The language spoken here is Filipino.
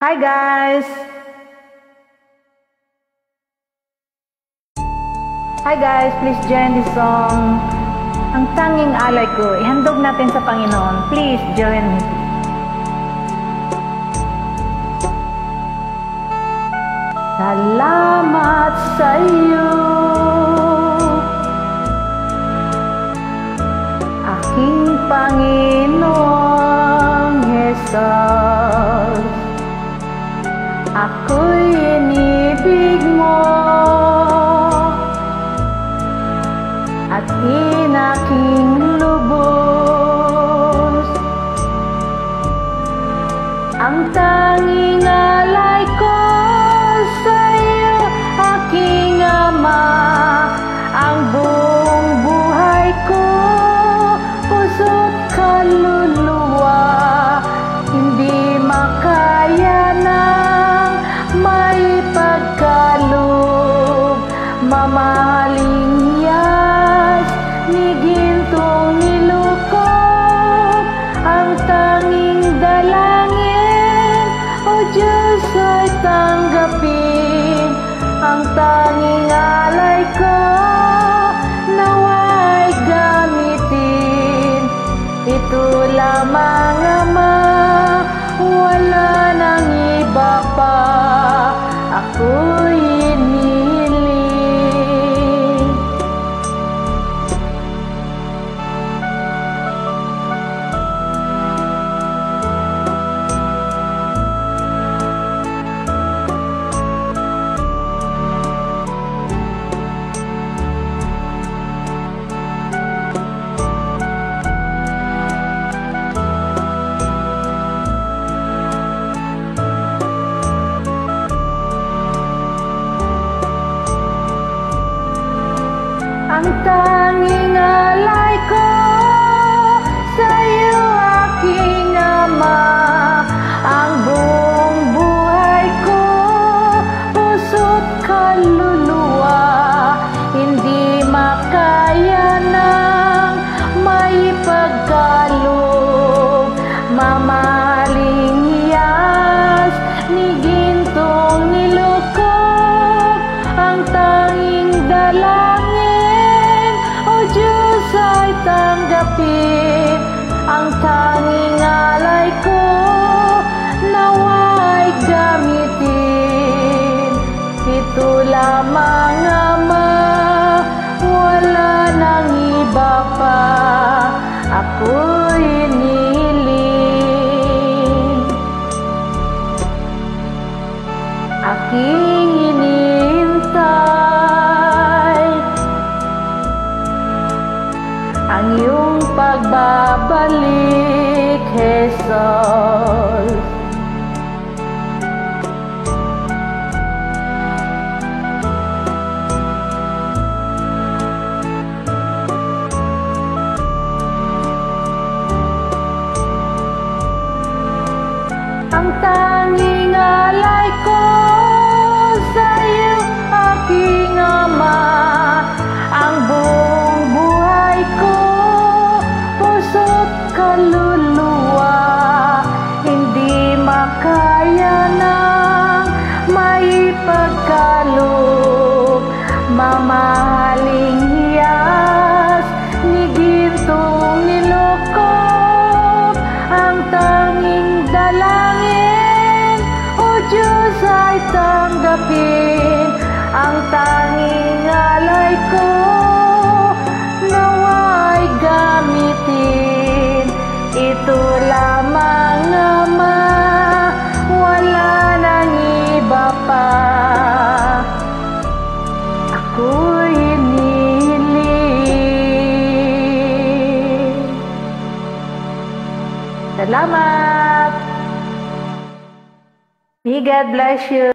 Hi guys! Hi guys, please join this song. Ang tanging alay ko, ihandog natin sa Panginoon. Please join me. Salamat sa iyo, aking Panginoong Jesus. Ako'y inibig mo at inaking lubos. Ang tanging alay ko sa iyo, aking Ama, ang buong buhay ko, puso't kaluluwa, hindi makaya ng maipagkaloob. Mamahaling yas ni gintong nilukop, ang tanging dalangin, O Diyos, ay tanggapin. Ang tanging alay ko, nawa'y gamitin. Ito lamang, Ama, wala nang iba pa. Ako'y inihiling. Ang tanging alay ko sa iyo, aking Ama, ang buong buhay ko, puso't kaluluwa, hindi makaya ng maipagkaloob. Mamahaling hiyas ni gintong nilukop, ang tanging dalangin, O Diyos, ay tanggapin. Ang tanging alay ko, nawa'y gamitin. Ito lamang, Ama, wala nang iba pa. Ako'y inihiling. Aking inihintay ang iyong pagbabalik, Jesus. Ang tanging alay ko sa iyo, aking Ama, ang buong buhay ko, puso't kaluluwa, hindi makaya ng maipagkaloob. Mamahaling hiyas ni gintong nilukop, ang tanging dalangin, O Diyos, ay tanggapin. Ang tanging alay ko, nawa'y gamitin. Ito lamang, Ama, wala nang iba pa. Ako'y inihiling. Salamat! May God bless you.